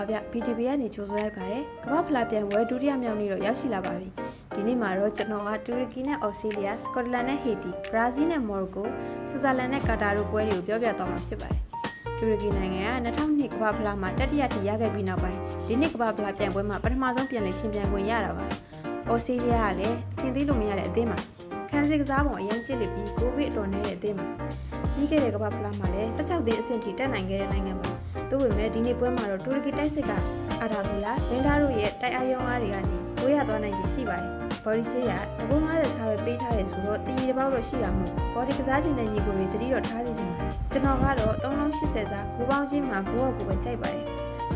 ပါဗျ PTV ကနေကြိုဆိုလိုက်ပါတယ်ကမ္ဘာဖလားပြိုင်ပွဲဒုတိယမြောက်နေ့တော့ရောက်ရှိလာပါပြီဒီနေ့မှာတော့ကျွန်တော်ကတူရကီနဲ့အော်စတြေးလျစကော့တလန်နဲ့ဟေတီဘရာဇီးနဲ့မော်ရိုကိုဆွစ်ဇာလန်နဲ့ကာတာတို့ပွဲတွေကိုပြောပြသွားမှာဖြစ်ပါတယ်တူရကီနိုင်ငံက2002ကမ္ဘာဖလားမှာတတိယထိရခဲ့ပြီးနောက်ပိုင်းဒီနေ့ကမ္ဘာဖလားပြိုင်ပွဲမှာပထမဆုံးပြန်လည်ရှင်ပြိုင်ခွင့်ရတာပါအော်စတြေးလျကလည်းထင်သေးလို့မရတဲ့အသင်းမှာခန်းစစ်ကစားပုံအရင်ချစ်လိပြီးကိုဗစ်အတော်နေတဲ့အသင်းမှာပြီးခဲ့တဲ့ကမ္ဘာဖလားမှာလည်း16သင်းအဆင့်ထိတက်နိုင်ခဲ့တဲ့နိုင်ငံပါသို့ပေမဲ့ဒီနေ့ပွဲမှာတော့တူရကီတိုက်စစ်ကအာဒါဂူလာရင်းသားတို့ရဲ့တိုက်အားရုံအားတွေကနေကိုရသွားနိုင်ခြေရှိပါတယ်။ဘော်ဒီချေးကအကုန်90စားပဲပေးထားတယ်ဆိုတော့တည်ရည်တစ်ပေါက်တော့ရှိတာမို့ဘော်ဒီကစားခြင်းနဲ့ညီကိုတွေတတိတော့ထားစီခြင်းပါတယ်။ကျွန်တော်ကတော့380စား9ပေါင်းချင်းမှာ9ရောက်ကိုပဲကြိုက်ပါတယ်။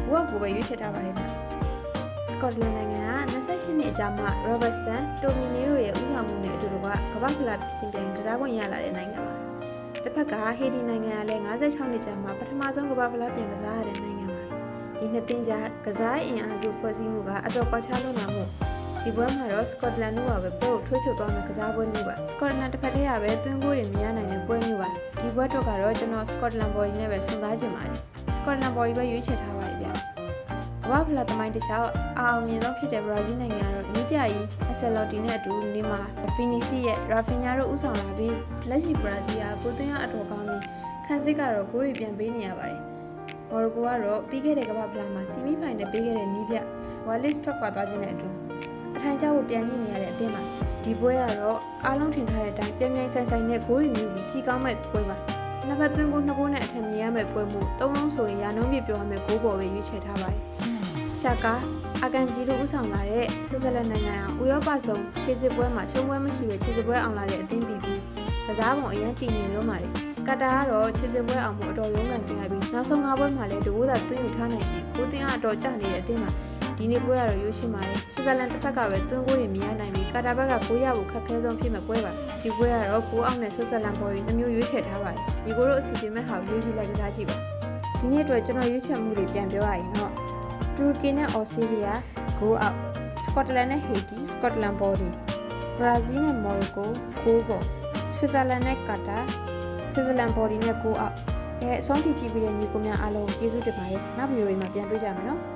9ရောက်ကိုပဲရွေးချယ်ထားပါတယ်ဗျ။စကော့တလန်နိုင်ငံက28နှစ်အကြာမှာရောဘတ်ဆန်တိုမီနီတို့ရဲ့ဦးဆောင်မှုနဲ့အတူတူကကမ္ဘာဖလားရှင်ပြိုင်ကစားခွင့်ရလာတဲ့နိုင်ငံပါ။တစ်ဖက်ကဟေတီနိုင်ငံကလည်း56နှစ်ကြာမှာပထမဆုံးကမ္ဘာဖလားပြန်ကစားရတဲ့နိုင်ငံပါဒီနှစ်သင်းကြားကစားအင်အားစုဖွဲ့စည်းမှုကအတော်ကွာခြားလွန်းတာမို့ဒီပွဲမှာတော့စကော့တလန်တို့ကပဲပို့ထွေးချုပ်သွားမယ့်ကစားပွဲမျိုးပါစကော့တလန်တစ်ဖက်တည်းကပဲသွင်းဂိုးတွေမရနိုင်တဲ့ပွဲမျိုးပါဒီပွဲတော့ကတော့ကျွန်တော်စကော့တလန်ဘော်ဒီနဲ့ပဲဆွန်သားချင်ပါတယ်စကော့တလန်ဘော်ဒီပဲရွေးချယ်ထားပါတယ်ဗျကမ္ဘာဖလားသမိုင်းတစ်ခြားအောင်မြင်ဆုံးဖြစ်တဲ့ဘရာဇီးနိုင်ငံကတော့နီးပြကြီးအဆက်လော်တီနဲ့အတူနေမှာဖီနီစီရဲ့ရာဖီညာတို့ဦးဆောင်လာပြီးလက်ရှိဘရာဇီးကကိုသွင်းရအတော်ကောင်းပြီးခန်းစစ်ကတော့ဂိုးတွေပြန်ပေးနေရပါတယ်မော်ရိုကိုကတော့ပြီးခဲ့တဲ့ကမ္ဘာဖလားမှာဆီမီဖိုင်နယ်ပေးခဲ့တဲ့နီးပြဝါလစ်ထွက်ခွာသွားခြင်းနဲ့အတူအထိုင်ကျဖို့ပြန်ညှိနေရတဲ့အသင်းမှာဒီပွဲကတော့အားလုံးထင်ထားတဲ့အတိုင်းပြန်ပြန်ဆိုင်ဆိုင်နဲ့ဂိုးတွေမျိုးပြီးကြီးကောင်းမဲ့ပွဲပါနှစ်ဖက်သွင်းဂိုးနှစ်ဂိုးနဲ့အထက်မြင်ရမယ့်ပွဲမှု၃လုံးဆိုရင်ရာနှုန်းပြပြောရမယ့်ဂိုးပေါ်ပဲရွေးချယ်ထားပါတယ်ရှာကာအကန်ဂျီတို့ဦးဆောင်လာတဲ့ဆွစ်ဇာလန်နိုင်ငံကဥရောပဆုံးခြေစစ်ပွဲမှာရှုံးပွဲမရှိပဲခြေစစ်ပွဲအောင်လာတဲ့အသင်းပြီးကစားပုံအရင်တည်နေလို့ပါတယ်ကာတာကတော့ခြေစစ်ပွဲအောင်မှုအတော်ရုန်းကန်တင်လိုက်ပြီးနောက်ဆုံး၅ပွဲမှာလည်းတကူသာသွင်းယူထားနိုင်ပြီးကိုတင်အတော်ကျနေတဲ့အသင်းမှာဒီနေ့ပွဲကတော့ရိုးရှင်းပါတယ်ဆွစ်ဇာလန်တစ်ဖက်ကပဲသွင်းဂိုးတွေမရနိုင်ပြီးကာတာဘက်က9ရဖို့ခက်ခဲဆုံးဖြစ်မဲ့ပွဲပါဒီပွဲကတော့9အောင်နဲ့ဆွစ်ဇာလန်ဘော်ရီနှမျိုးရွေးချယ်ထားပါတယ်ဒီကိုတို့အစီအစဉ်မဲ့ဟာရွေးပြီးလိုက်ကစားကြည့်ပါဒီနေ့အတွက်ကျွန်တော်ရွေးချယ်မှုတွေပြန်ပြောရရင်တော့တူရကီနဲ့အော်စတြေးလျ go out စကော့တလန်နဲ့ဟေတီစကော့တလန်ဘော်ဒီဘရာဇီးနဲ့မော်ရိုကို9ဘော်ဆွစ်ဇာလန်နဲ့ကာတာဆွစ်ဇာလန်ဘော်ဒီနဲ့ go out အဆုံးထိကြည့်ပြီးတဲ့ညီကိုများအားလုံးကျေးဇူးတင်ပါတယ်နောက်ဗီဒီယိုတွေမှာပြန်တွေ့ကြမယ်နော်